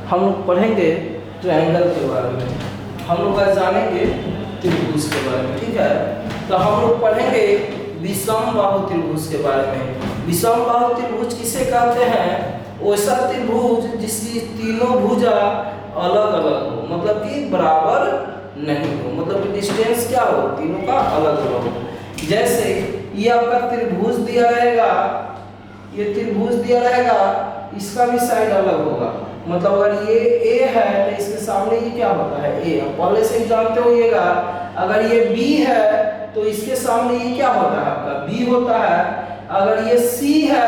हम लोग पढ़ेंगे ट्रायंगल के बारे में, हम लोग आज जानेंगे त्रिभुज के बारे में। ठीक है, तो हम लोग पढ़ेंगे विषम बाहु त्रिभुज के बारे में। विषम बाहु त्रिभुज किसे कहते हैं? वैसा त्रिभुज जिसकी तीनों भुजा अलग अलग हो, मतलब कि बराबर नहीं हो, मतलब डिस्टेंस क्या हो, तीनों का अलग अलग हो। जैसे ये आपका त्रिभुज दिया रहेगा, ये त्रिभुज दिया रहेगा, इसका भी साइड अलग होगा। मतलब अगर ये ए है तो इसके सामने ये क्या होता है, ए। पहले से ही जानते होइएगा। अगर ये बी है तो इसके सामने ये क्या होता है, आपका बी होता है। अगर ये सी है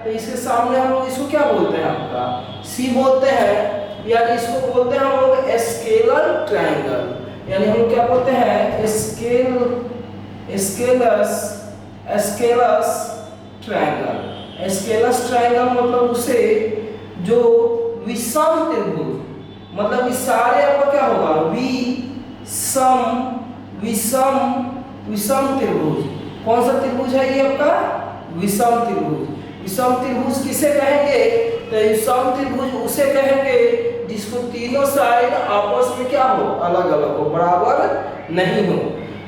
तो इसके सामने हम लोग इसको क्या बोलते हैं, आपका सी बोलते हैं। यानी इसको बोलते हैं हम लोग स्केलर ट्रायंगल। यानी हम क्या बोलते हैं, स्केलस ट्रायंगल। स्केलस ट्रायंगल मतलब उसे जो विषम त्रिभुज, मतलब इस सारे आपका क्या होगा, विषम त्रिभुज। कौन सा त्रिभुज है ये आपका, विषम त्रिभुज। विषम त्रिभुज किसे कहेंगे, तो विषम त्रिभुज उसे कहेंगे जिसको तीनों साइड आपस में क्या हो, अलग अलग हो, बराबर नहीं हो।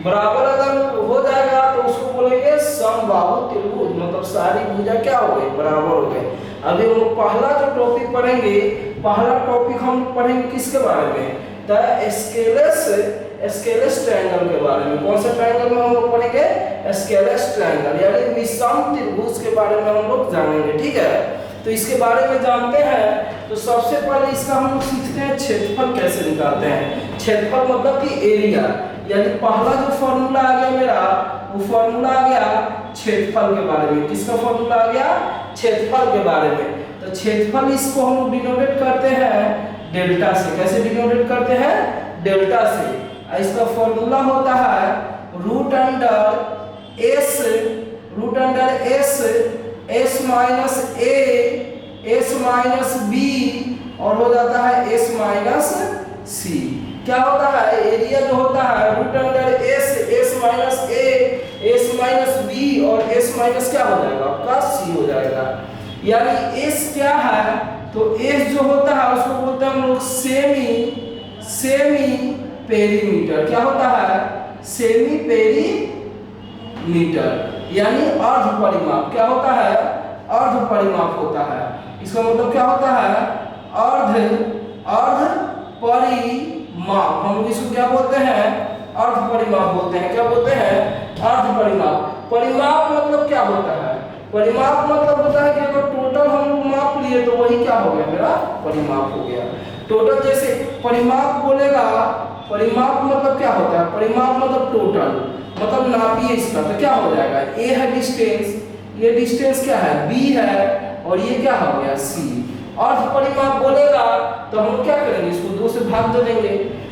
बराबर अगर हो जाएगा तो उसको बोलेंगे समबाहु त्रिभुज, मतलब सारी भुजा क्या हो गई, बराबर हो गए। अभी हम लोग पहला जो टॉपिक पढ़ेंगे, पहला टॉपिक हम पढ़ेंगे किसके बारे में, द स्केलस ट्रायंगल के बारे में। कौन सा ट्रायंगल में हम लोग पढ़ेंगे, स्केलस ट्रायंगल, यानी विषम त्रिभुज के बारे में हम लोग जानेंगे। ठीक है, तो इसके बारे में जानते हैं तो सबसे पहले इसका हम लोग सीखते हैं क्षेत्रफल कैसे निकालते हैं। क्षेत्रफल मतलब कि एरिया, यानी पहला जो फॉर्मूला आ गया मेरा, वो फॉर्मूला आ गया क्षेत्रफल के बारे में। किसका फॉर्मूला आ गया, क्षेत्रफल के बारे में। तो क्षेत्रफल इसको हम डिनोटेट करते हैं डेल्टा से। कैसे डिनोटेट करते हैं, डेल्टा से। इसका फॉर्मूला होता है root under S minus A S minus B और हो जाता है एस माइनस सी। क्या होता है, एरिया जो होता है root under S minus A S minus B और एस माइनस क्या हो जाएगा, आपका सी हो जाएगा। यानी एस क्या है, तो एस जो होता है उसको बोलते हैं हम लोग सेमी पेरीमीटर। क्या होता है, सेमी पेरीमीटर, यानी अर्ध परिमाप। क्या होता है, अर्ध परिमाप होता है। इसका मतलब क्या होता है, अर्ध परिमाप। हम लोग इसको क्या बोलते हैं, अर्ध परिमाप बोलते हैं। क्या बोलते हैं, अर्ध परिमाप। परिमाप मतलब क्या होता है, परिमाप मतलब होता है कि अगर टोटल हम लोग माप लिए तो वही क्या हो गया, मेरा परिमाप हो गया। टोटल जैसे परिमाप बोलेगा, परिमाप मतलब क्या होता है, परिमाप मतलब टोटल, मतलब नापिए इसका, तो क्या हो जाएगा, ए है डिस्टेंस, ये डिस्टेंस क्या है, बी है, और ये क्या हो गया, सी। अर्ध परिमाप बोलेगा तो हम क्या करेंगे, इसको 2 से भाग दे देंगे।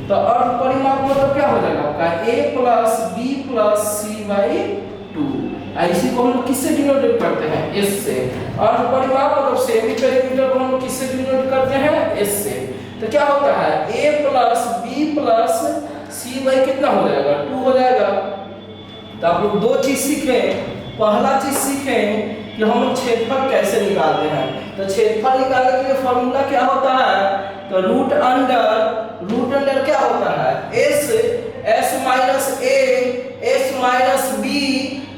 तो अर्ध परिमाप मतलब क्या हो जाएगा आपका, a plus B plus C by 2। इसी को हम लोग किससे डिनोट करते हैं, s से। अर्ध परिमाप मतलब सेमी पेरीमीटर को हम लोग किससे डिनोट करते हैं, s से। तो क्या होता है, a plus B plus C by कितना हो जाएगा, 2 हो जाएगा। तो आप लोग 2 चीज सीखे। पहला चीज सीखे कि हम लोग क्षेत्रफल कैसे निकालते हैं। तो क्षेत्रफल निकालने के लिए फॉर्मूला क्या होता है, तो रूट अंडर क्या होता है, s minus A S minus B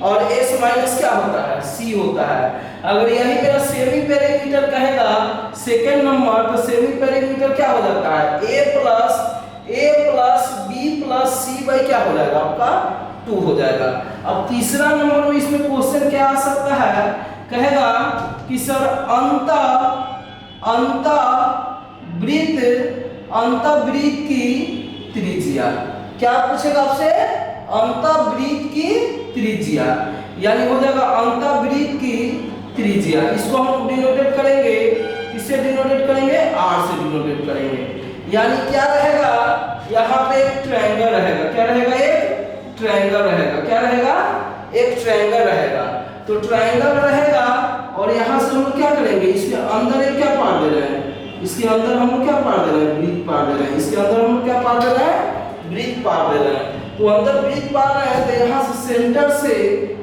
और एस माइनस क्या होता है, सी होता है। अगर यही मेरा सेमी पेरीमीटर कहेगा सेकेंड नंबर, तो सेमी पेरीमीटर क्या हो जाता है, a plus B plus C by क्या हो जाएगा आपका 2 हो जाएगा। अब तीसरा नंबर में इसमें क्वेश्चन क्या आ सकता है, कहेगा कि सर अंतःवृत्त की त्रिज्या। क्या पूछेगा आपसे, अंतःवृत्त की त्रिज्या, यानी हो जाएगा अंतःवृत्त की त्रिज्या। इसको हम डिनोटेट करेंगे, किससे डिनोटेट करेंगे, आर से डिनोटेट करेंगे। यानी क्या रहेगा, यहाँ पे एक ट्रायंगल रहेगा। क्या रहेगा, एक ट्रायंगल रहेगा। क्या रहेगा, एक ट्रायंगल रहेगा। तो ट्रायंगल रहेगा और यहाँ से हम क्या करेंगे, इसके अंदर एक क्या पार दे रहे हैं, इसके अंदर हम क्या पार दे रहे हैं, वृत्त पार दे रहे हैं। इसके अंदर हम क्या पार दे रहे हैं, वृत्त पार दे रहे हैं। तो अंदर वृत्त पार रहे हैं, तो यहाँ से सेंटर से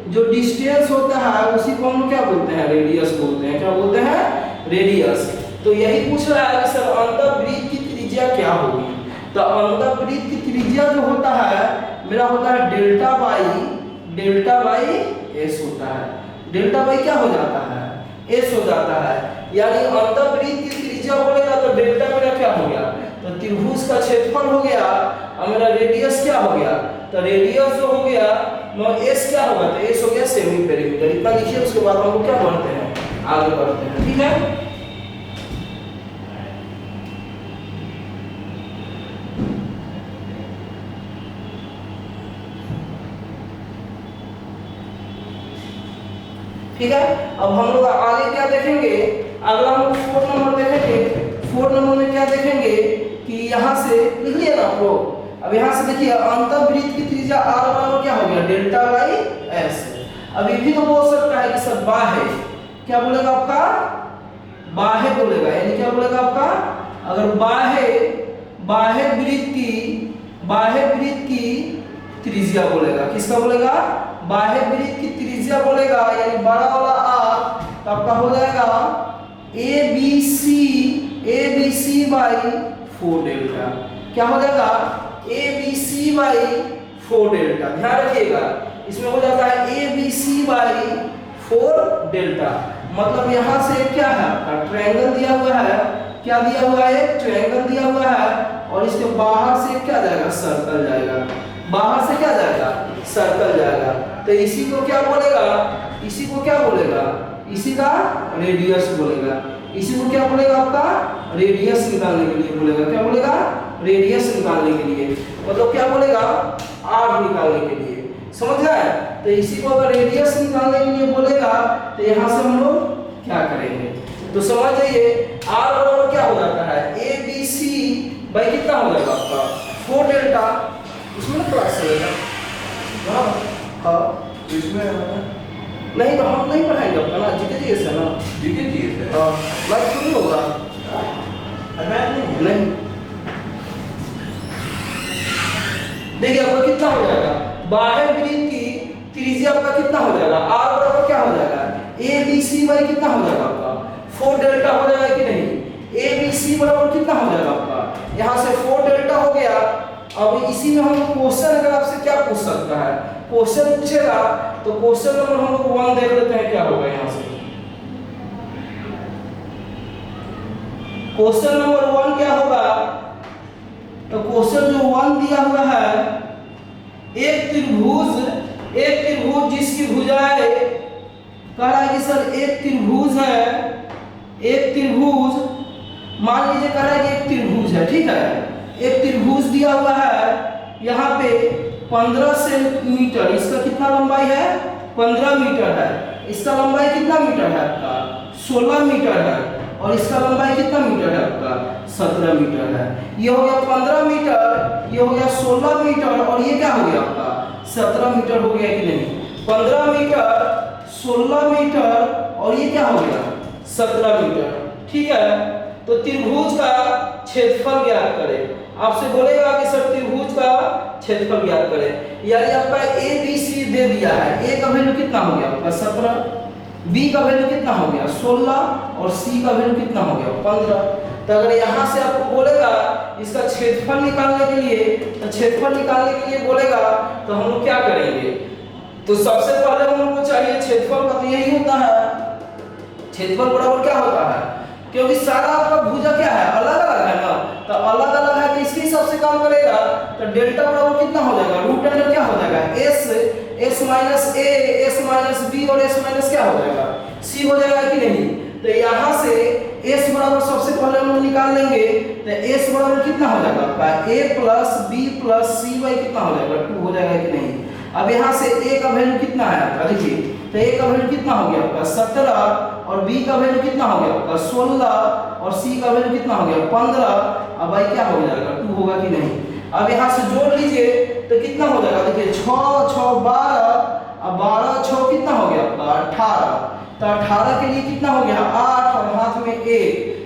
जो डिस्टेंस होता है उसी को हम क्या बोलते हैं, रेडियस बोलते हैं। क्या बोलते हैं, रेडियस। तो यही पूछ रहा है कि सर अंतःवृत्त तो अंतःवृत्त की त्रिज्या जो होता है मेरा होता है डेल्टा बाई एस होता है। डेल्टा बाई क्या हो जाता है, एस हो जाता है। यानी अंतःवृत्त की त्रिज्या बोलेगा तो डेल्टा मेरा क्या हो गया, तो त्रिभुज का क्षेत्रफल हो गया और मेरा रेडियस क्या हो गया, तो रेडियस जो हो गया वो एस क्या होगा, तो एस हो गया सेमी पेरीमीटर। इतना लिखिए, उसके बाद हम लोग क्या बढ़ते हैं, आगे बढ़ते हैं। ठीक है, ठीक है। अब हम लोग आगे क्या देखेंगे, अगला हम लोग 4 नंबर देखेंगे। 4 नंबर में क्या देखेंगे कि यहाँ से लिख लिया ना आप लोग। अब यहाँ से देखिए अंतःवृत्त की त्रिज्या r बराबर क्या हो गया, डेल्टा बाई एस। अब ये भी तो बोल सकता है कि सर बाह्य, क्या बोलेगा आपका, बाह्य बोलेगा। यानी क्या बोलेगा आपका, अगर बाह्य वृत्त की त्रिज्या बोलेगा, किसका बोलेगा, बाह्य वृत्त की त्रिज्या बोलेगा, यानी बड़ा वाला r, तो आपका हो जाएगा ABC बाई 4 डेल्टा। क्या हो जाएगा, ABC बाई 4 डेल्टा। ध्यान रखिएगा, इसमें हो जाता है ABC बाई 4 डेल्टा। मतलब यहाँ से क्या है आपका ट्रायंगल दिया हुआ है, क्या दिया हुआ है, ट्रायंगल दिया हुआ है, और इसके बाहर से क्या जाएगा, सर्कल जाएगा। बाहर से क्या जाएगा, सर्कल जाएगा। तो इसी को क्या बोलेगा, इसी को क्या बोलेगा, इसी का रेडियस बोलेगा। इसी को क्या बोलेगा, आपका रेडियस निकालने के लिए बोलेगा। क्या बोलेगा, रेडियस निकालने के लिए, मतलब क्या बोलेगा, आर निकालने के लिए। समझ गए। तो इसी को अगर रेडियस निकालने के लिए बोलेगा तो यहाँ से हम लोग क्या करेंगे, तो समझ जाइए आर बराबर क्या हो जाता है, ABC बाई कितना हो जाएगा आपका 4 डेल्टा। इसमें क्लास चलेगा, हाँ इसमें नहीं तो हम नहीं पढ़ाएंगे अपना ना, जीके से ना, जीके से हाँ लाइक थोड़ी होगा, नहीं। देखिए आपका कितना हो जाएगा, बाह्य वृत्त की त्रिज्या आपका कितना हो जाएगा, r बराबर क्या हो जाएगा, ABC बाई कितना हो जाएगा आपका 4 डेल्टा हो जाएगा कि नहीं। ABC बराबर कितना हो जाएगा आपका, यहाँ से 4 डेल्टा हो गया। अब इसी में हम क्वेश्चन अगर आपसे क्या पूछ सकता है, क्वेश्चन पूछेगा तो क्वेश्चन नंबर हम लोग 1 देख लेते हैं क्या होगा। यहाँ से क्वेश्चन नंबर 1 क्या होगा, तो क्वेश्चन जो 1 दिया हुआ है, एक त्रिभुज जिसकी भुजाएं, कह रहा है कि सर एक त्रिभुज है, एक त्रिभुज मान लीजिए कह रहा है कि एक त्रिभुज है, ठीक है। एक त्रिभुज दिया हुआ है, यहाँ पे 15 सेंटीमीटर, इसका कितना लंबाई है 15 मीटर है, इसका लंबाई कितना मीटर है आपका 16 मीटर है, और इसका लंबाई कितना मीटर है आपका 17 मीटर है। ये हो गया 15 मीटर, ये हो गया 16 मीटर, और ये क्या हो गया आपका 17 मीटर हो गया कि नहीं। 15 मीटर 16 मीटर और ये क्या हो गया 17 मीटर, ठीक है। तो त्रिभुज का क्षेत्रफल ज्ञात करें। आपसे बोलेगा कि सर त्रिभुज का क्षेत्रफल ज्ञात करें, यानी आपका ABC दे दिया है। A का वैल्यू कितना हो गया आपका 17, B का वैल्यू कितना हो गया 16, और C का वैल्यू कितना हो गया 15। तो अगर यहाँ से आपको बोलेगा इसका क्षेत्रफल निकालने के लिए, तो क्षेत्रफल निकालने के लिए बोलेगा तो हम लोग क्या करेंगे, तो सबसे पहले हम लोग को चाहिए क्षेत्रफल का, तो यही होता है क्षेत्रफल बराबर क्या होता है, क्योंकि सारा आपका भुजा क्या है अलग अलग है ना, तो अलग अलग है तो इसके हिसाब से काम करेगा। तो डेल्टा बराबर कितना हो जाएगा, रूट अंडर क्या हो जाएगा s minus a, s minus b, और s माइनस क्या हो जाएगा c हो जाएगा कि नहीं। तो यहाँ से s बराबर सबसे पहले हम लोग निकाल लेंगे, तो s बराबर कितना हो जाएगा आपका a plus b plus c by कितना हो जाएगा 2 हो जाएगा कि नहीं। अब यहाँ से a का वैल्यू कितना है आपका, देखिए तो a का वैल्यू कितना हो गया आपका 17, और b का वैल्यू कितना हो गया आपका 16, और c का वैल्यू कितना हो गया 15। अब भाई क्या हो जाएगा 2 होगा कि नहीं। अब यहाँ से जोड़ लीजिए तो कितना हो जाएगा, देखिए 6 6 12, अब 12 6 कितना हो गया आपका 18। तो 18 के लिए कितना हो गया 8, और हाथ में 1,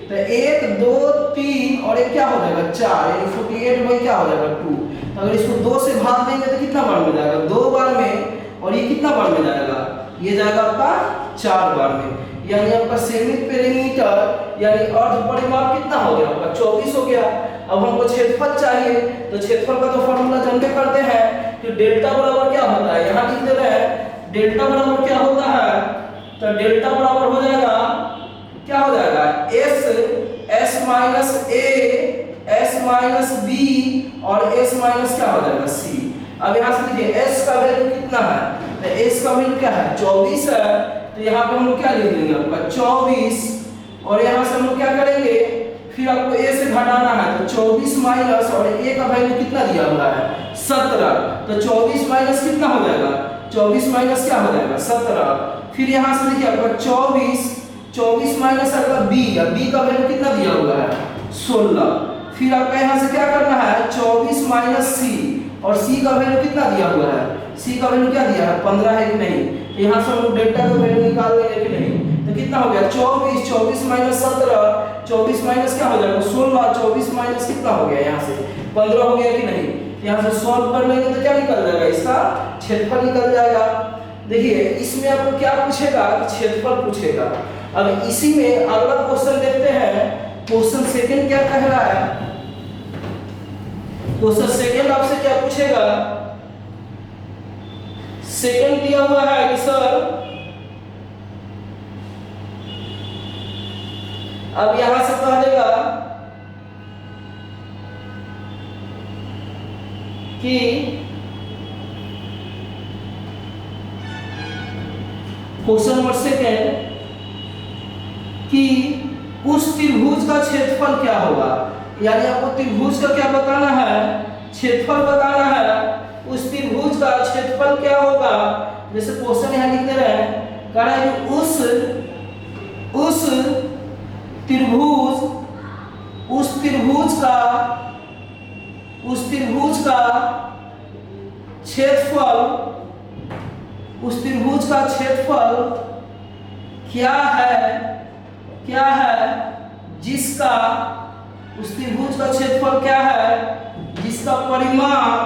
तो 1 2 3 और एक क्या हो जाएगा 4, यानी 48 बाई क्या हो जाएगा 2। तो अगर इसको 2 से भाग देंगे तो कितना बार में जाएगा 2 बार में, और ये कितना बार में जाएगा, ये जाएगा आपका 4 बार में। यानी आपका सेमी पेरीमीटर यानी अर्ध परिमाप कितना हो गया आपका 24 हो गया। अब हमको क्षेत्रफल चाहिए, तो क्षेत्रफल का तो फॉर्मूला जानते करते हैं कि डेल्टा बराबर क्या होता है, यहाँ लिख दे रहे हैं डेल्टा बराबर क्या होता है, तो डेल्टा बराबर हो जाएगा, क्या हो जाएगा, S minus A S minus B और एस माइनस क्या हो जाएगा सी। अब यहाँ से देखिए एस का वैल्यू कितना है, तो एस का वैल्यू क्या है 24 है, तो यहाँ पे हम लोग क्या लिख देंगे आपका 24, और यहाँ से हम लोग क्या करेंगे, फिर आपको ए से घटाना है, तो 24 माइनस और ए का वैल्यू कितना दिया हुआ है 17, तो 24 माइनस कितना हो जाएगा, 24 माइनस क्या हो जाएगा 17, फिर यहाँ से देखिए आपका 24 माइनस आपका बी का वैल्यू कितना दिया हुआ है 16, फिर आपका यहाँ से क्या करना है 24 माइनस सी, और सी का वैल्यू कितना दिया हुआ है, सी का वैल्यू क्या दिया है 15 है कि नहीं, यहाँ से हम लोग डेल्टा का वैल्यू निकाल लेंगे कि नहीं, तो कितना हो गया 24 माइनस 17, 24 माइनस क्या हो जाएगा 16, 24 माइनस कितना हो गया यहाँ से 15 हो गया कि नहीं, यहाँ से सॉल्व कर लेंगे तो क्या निकल जाएगा, इसका क्षेत्रफल निकल जाएगा। देखिए इसमें आपको क्या पूछेगा, क्षेत्रफल पूछेगा। अब इसी में अगला क्वेश्चन देखते हैं, क्वेश्चन सेकंड क्या कह रहा है, क्वेश्चन सेकंड आपसे क्या पूछेगा, सेकंड दिया हुआ है कि सर, अब यहां से कह देगा कि क्वेश्चन नंबर सेकंड कि उस त्रिभुज का क्षेत्रफल क्या होगा, यानी आपको त्रिभुज का क्या बताना है, क्षेत्रफल बताना है, उस त्रिभुज का क्षेत्रफल क्या होगा। जैसे क्वेश्चन यहाँ लिख दे रहे हैं, कह रहा है कि उस त्रिभुज का क्षेत्रफल क्या है जिसका, उस त्रिभुज का क्षेत्रफल क्या है जिसका परिमाप,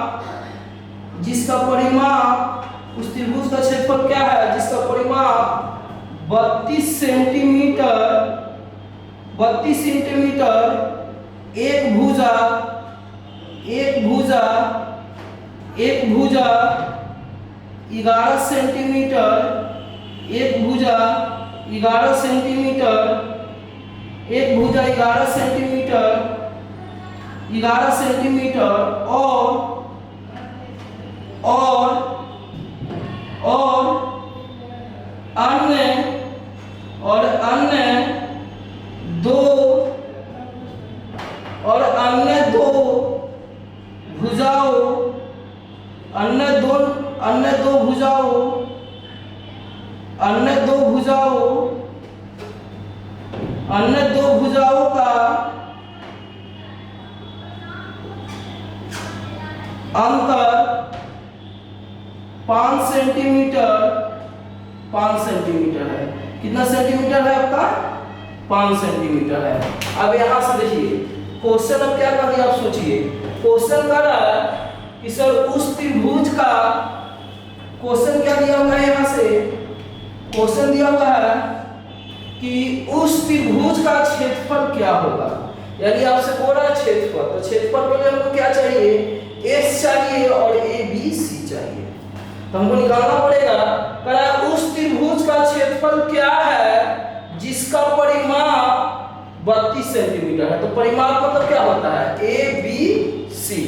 उस त्रिभुज का क्षेत्रफल क्या है जिसका परिमाप 32 सेंटीमीटर, एक भुजा 11 सेंटीमीटर, एक भुजा 11 सेंटीमीटर और अन्य दो भुजाओं का अंतर 5 सेंटीमीटर है। कितना सेंटीमीटर है आपका 5 सेंटीमीटर है। अब यहां से देखिए क्वेश्चन अब क्या कर दिया आप सोचिए, क्वेश्चन कर रहा है कि सर उस त्रिभुज का, क्वेश्चन क्या दिया हुआ है, यहां से क्वेश्चन दिया हुआ है कि उस त्रिभुज का क्षेत्रफल क्या होगा, यानी आपसे बोल रहा है क्षेत्रफल, तो क्षेत्रफल के लिए हमको क्या चाहिए, एस चाहिए और ए बी सी चाहिए, तो हमको निकालना पड़ेगा। कह रहा है उस त्रिभुज का क्षेत्रफल क्या है जिसका परिमाप 32 सेंटीमीटर है, तो परिमाप मतलब क्या होता है ए बी सी,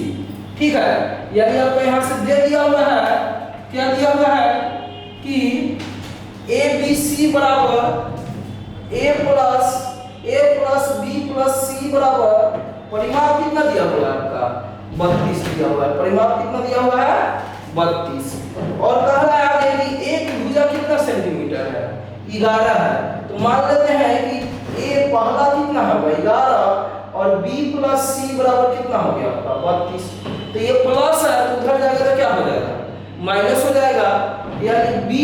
ठीक है। यानी आपको यहां से दे दिया हुआ है, क्या दिया हुआ है कि ए बी सी बराबर ए प्लस बी प्लस सी बराबर, परिमाप कितना दिया हुआ है आपका 32 दिया हुआ है, परिमाप कितना दिया हुआ है 32, और कह रहा है आगे कि एक भुजा कितना सेंटीमीटर है 11 है, तो मान लेते हैं कि ए पहला कितना होगा 11 और बी प्लस सी बराबर कितना हो गया आपका 32, तो ये प्लस है तो उधर जाएगा तो क्या हो जाएगा माइनस हो जाएगा, यानी बी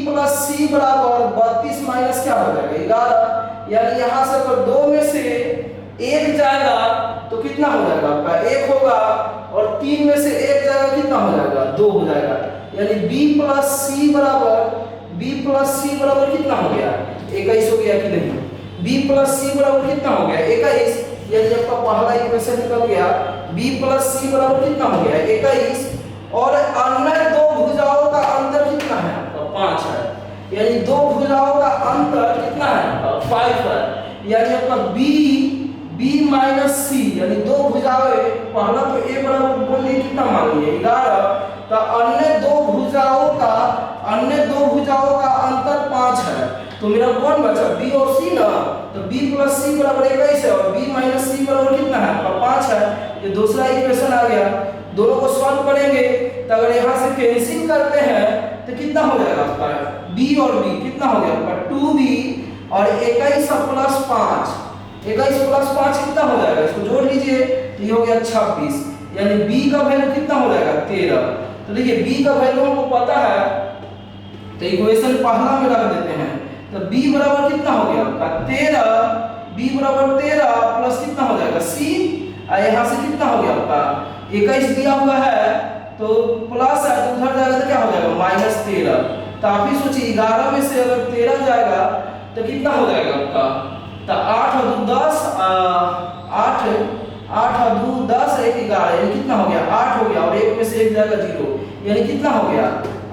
प्लस सी बराबर 32 माइनस क्या हो जाएगा 11, यानी यहाँ से अगर 2 में से 1 जाएगा तो कितना हो जाएगा आपका 1 होगा, और 3 में से 1 जाएगा कितना हो जाएगा 2 हो जाएगा, यानी b प्लस सी बराबर कितना हो गया 21 हो गया कि नहीं, b प्लस सी बराबर कितना हो गया 21, यानी आपका पहला इक्वेशन निकल गया। b प्लस सी बराबर कितना हो गया 21 और अन्य दो भुजाओं का अंतर कितना है आपका 5 है, यानी दो भुजाओं का अंतर कितना है 5 है, यानी आपका b माइनस सी यानी दो भुजाएं, पहला तो a बराबर बोल दिए कितना मान लिए 11, तो अन्य दो भुजाओं का अंतर 5 है, तो मेरा कौन बचा b और c ना, तो b प्लस सी बराबर 21 है और b माइनस सी बराबर कितना है 5 है, ये दूसरा इक्वेशन आ गया। दोनों को सॉल्व करेंगे तो अगर यहाँ से कैंसिल करते हैं तो कितना हो जाएगा आपका b और b कितना हो गया आपका 2b और 21 प्लस 5, 21 प्लस 5 कितना हो जाएगा, इसको जोड़ लीजिए तो ये हो गया 26, यानी b का वैल्यू कितना हो जाएगा 13। तो देखिए b का वैल्यू हमको पता है तो इक्वेशन पहला में रख देते हैं, तो b बराबर कितना हो गया आपका 13, b बराबर 13 प्लस कितना हो जाएगा c, और यहाँ से कितना हो गया आपका 21 दिया हुआ है तो प्लस है तो उधर जाएगा तो क्या हो जाएगा -13, तो आप ही सोचिए 11 में से अगर 13 जाएगा तो कितना हो जाएगा आपका, तो 8 और 2 10 8 और 2 10 1 11 यानी कितना हो गया 8 हो गया और 1 में से 1 जाएगा 0 यानी कितना हो गया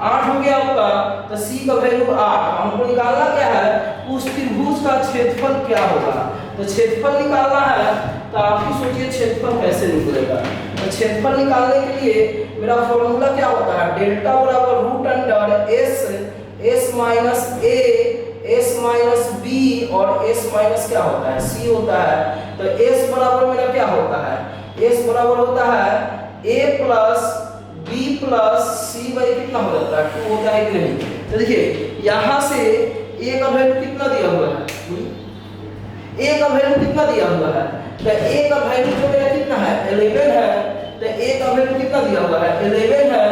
8 हो गया आपका, तो c का वैल्यू 8। हमको निकालना क्या है उस त्रिभुज का क्षेत्रफल क्या होगा, तो क्षेत्रफल निकालना है, तो आप ही सोचिए क्षेत्रफल कैसे निकलेगा। तो क्षेत्रफल निकालने के लिए मेरा फॉर्मूला क्या होता है डेल्टा बराबर root under s minus a s minus b और s माइनस क्या होता है c होता है, तो s बराबर मेरा क्या होता है s बराबर होता है a plus b plus c by कितना हो जाता है 2 होता है कि नहीं। तो देखिए यहाँ से a का वैल्यू कितना दिया हुआ है, a का वैल्यू कितना दिया हुआ है, तो a का वैल्यू जो मेरा कितना है 11 है, तो a का वैल्यू कितना दिया हुआ है 11 है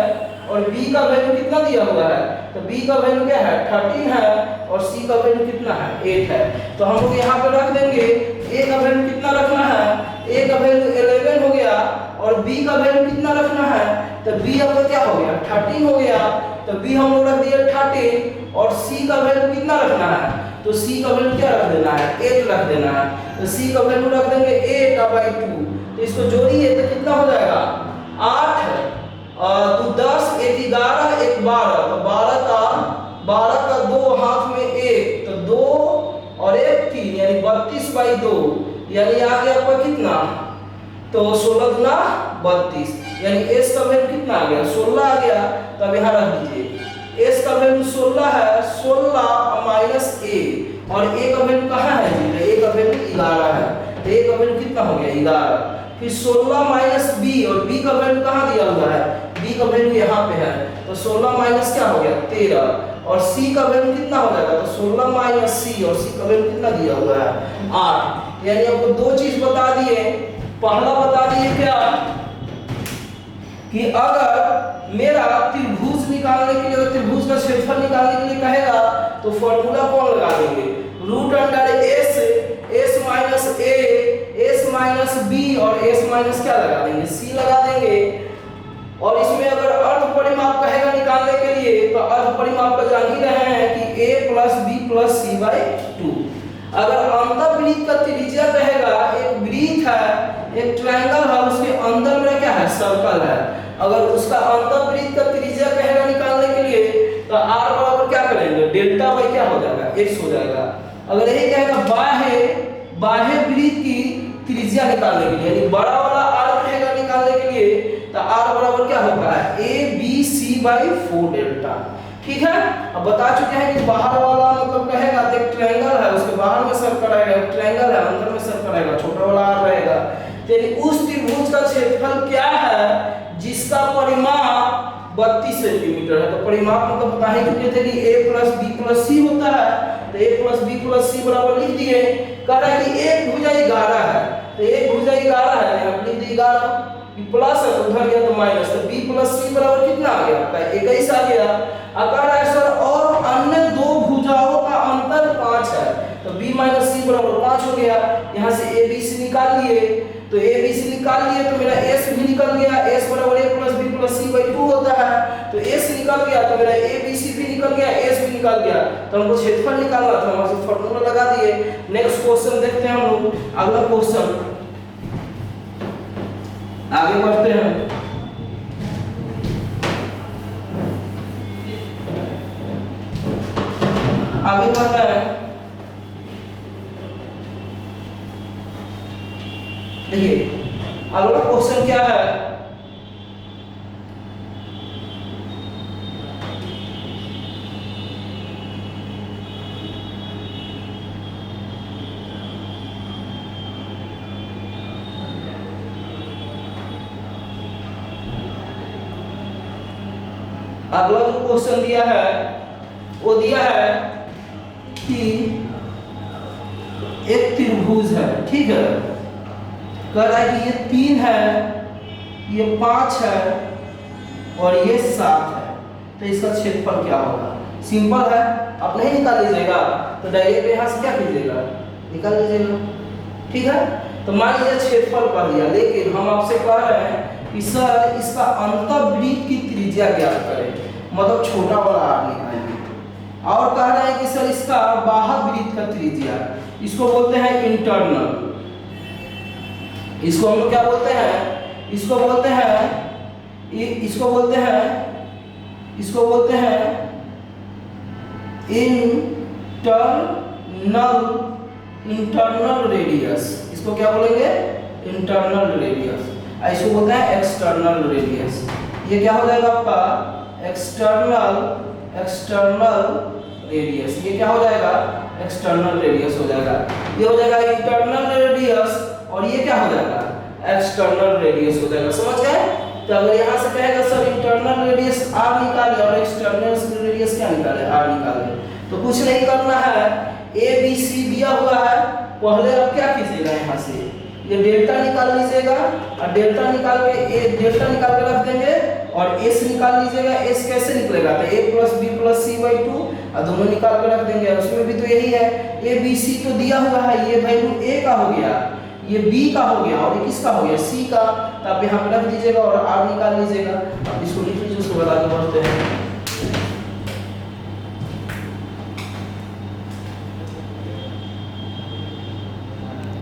और b का वैल्यू कितना दिया हुआ है, तो b का वैल्यू क्या है 13 है और c का वैल्यू कितना है 8 है। तो हम लोग यहाँ पे रख देंगे a का वैल्यू कितना रखना है, a का वैल्यू 11 हो गया और b का वैल्यू कितना रखना है, तो b आपका क्या हो गया 13 हो गया, तो b हम लोग रख दिए 13 और c का वैल्यू कितना रखना है, तो c का वैल्यू क्या रख देना है 8 रख देना है, तो c का वैल्यू रख देंगे 8/2, तो इसको जोड़िए तो कितना हो जाएगा 8 2 10 1 11 1 12, तो 12 का 2 हाथ में 1 तो 2 और 1 3 यानी 32/2, यानी आ गया आपका कितना, तो 16 गुना 32 यानी s का वैल्यू कितना आ गया 16 आ गया। तो अब यहाँ रख दीजिए s का वैल्यू 16 है, 16 माइनस a और a का वैल्यू कहाँ है जी, a का वैल्यू 11 है, तो a का वैल्यू कितना हो गया 11, फिर 16 माइनस b और b का वैल्यू कहाँ दिया हुआ है, b का वैल्यू यहाँ पे है, तो 16 माइनस क्या हो गया 13 और c का वैल्यू कितना हो जाएगा, तो 16 माइनस c और c का वैल्यू कितना दिया हुआ है 8। यानी आपको दो चीज बता दिए, पहला बता दिए क्या कि अगर मेरा त्रिभुज निकालने के लिए, त्रिभुज का क्षेत्रफल निकालने के लिए कहेगा तो फॉर्मूला कौन लगा देंगे root under s minus a s minus b और s माइनस क्या लगा देंगे c लगा देंगे। और इसमें अगर अर्ध परिमाप कहेगा निकालने के लिए तो अर्ध परिमाप का जान ही रहे हैं कि a plus b plus c/2। अगर अंतःवृत्त का त्रिज्या कहेगा, एक वृत्त है एक ट्रायंगल है उसके अंदर में क्या है सर्कल है, अगर उसका अंतःवृत्त का त्रिज्या कहेगा निकालने के लिए तो r बराबर क्या करेंगे डेल्टा बाई क्या हो जाएगा x हो जाएगा। अगर यही कहेगा बाह्य वृत्त की त्रिज्या निकालने के लिए यानी बड़ा वाला r कहेगा निकालने के लिए तो r बराबर क्या होता है abc/4 डेल्टा। ठीक है, अब बता चुके हैं कि बाहर वाला मतलब कहेगा तो एक ट्रायंगल है उसके बाहर में सर्कल रहेगा, ट्रायंगल है अंदर में सर्कल रहेगा, छोटा वाला r रहेगा, तो उस त्रिभुज का क्षेत्रफल क्या है जिसका परिमाप 32 सेंटीमीटर है। तो परिमाप मतलब बता ही चुके थे कि a plus b plus c होता है, तो a plus b plus c बराबर लिख दिए। कह रहा है कि एक भुजा 11 है, तो एक भुजा 11 है यहाँ लिख दिए 11, प्लस है तो उधर गया तो माइनस, तो b प्लस c बराबर कितना आ गया आपका 21 आ गया। अगर है सर और अन्य दो भुजाओं का अंतर 5 है तो b माइनस c बराबर 5 हो गया। यहाँ से a b c निकाल लिए, तो a b c निकाल लिए तो मेरा s भी निकल गया, s बराबर a plus b plus c/2 होता है, तो s निकल गया तो मेरा a b c भी निकल गया, s भी निकल गया, तो हमको क्षेत्रफल निकालना था, हम फॉर्मूला लगा दिए। नेक्स्ट क्वेश्चन देखते हैं हम लोग, अगला क्वेश्चन आगे बढ़ते हैं। आगे बढ़ रहे हैं। देखिए अगला क्वेश्चन क्या है, अगला जो क्वेश्चन दिया है वो दिया है कि एक त्रिभुज है, ठीक है, कह रहा है कि ये 3 है, ये 5 है और ये 7 है, तो इसका क्षेत्रफल क्या होगा। सिंपल है, आप नहीं निकाल लीजिएगा तो डायरेक्ट यहाँ से क्या कीजिएगा, निकाल लीजिएगा, ठीक है। तो मान लीजिए क्षेत्रफल पा दिया, लेकिन हम आपसे कह रहे हैं कि सर इसका अंतःवृत्त की त्रिज्या ज्ञात करें, मतलब छोटा बड़ा आर निकालिए, और कह रहे हैं कि सर इसका बाह्य वृत्त का त्रिज्या, इसको बोलते हैं इंटरनल, इसको हम लोग क्या बोलते हैं, इसको बोलते हैं इसको बोलते हैं इसको बोलते हैं इंटरनल रेडियस, इसको क्या बोलेंगे, इंटरनल रेडियस, इसको बोलते हैं एक्सटर्नल रेडियस। ये क्या हो जाएगा आपका एक्सटर्नल रेडियस, ये क्या हो जाएगा एक्सटर्नल रेडियस हो जाएगा, ये हो जाएगा इंटरनल रेडियस और ये क्या हो जाएगा एक्सटर्नल रेडियस हो जाएगा, समझ गए। तो अगर यहाँ से कहेगा सर इंटरनल रेडियस r निकाले और एक्सटर्नल रेडियस क्या निकाले, r निकाले, तो कुछ नहीं करना है, a b c दिया हुआ है, पहले आप क्या कीजिएगा, यहाँ से ये डेल्टा निकाल लीजिएगा और डेल्टा निकाल के रख देंगे और s निकाल लीजिएगा। s कैसे निकलेगा, तो a + b + c / 2 और दोनों निकाल के रख देंगे, उसमें भी तो यही है, a b c तो दिया हुआ है, ये वैल्यू a का हो गया, ये b का हो गया और ये किसका हो गया, c का, तो आप यहाँ पे रख दीजिएगा और r निकाल लीजिएगा। अब इसको लिख लीजिए, उसके बाद आगे बढ़ते हैं।